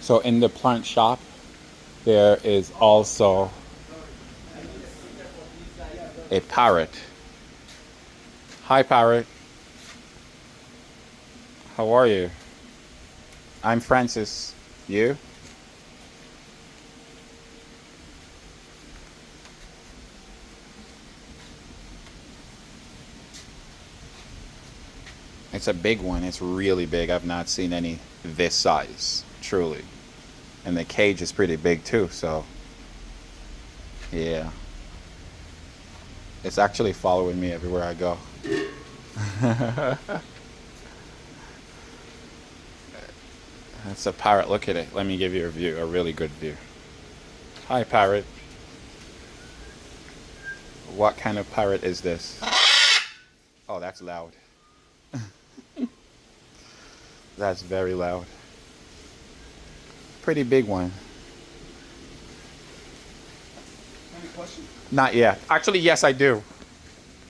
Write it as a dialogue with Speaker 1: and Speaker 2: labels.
Speaker 1: So in the plant shop, there is also a parrot. Hi, parrot. How are you? I'm Francis. You? It's a big one. It's really big. I've not seen any this size, truly. And the cage is pretty big too, so yeah. It's actually following me everywhere I go. That's a parrot. Look at it. Let me give you a view, a really good view. Hi, parrot. What kind of parrot is this? Oh, that's loud. That's very loud. Pretty big one.
Speaker 2: Any questions?
Speaker 1: Not yet. Actually, yes, I do.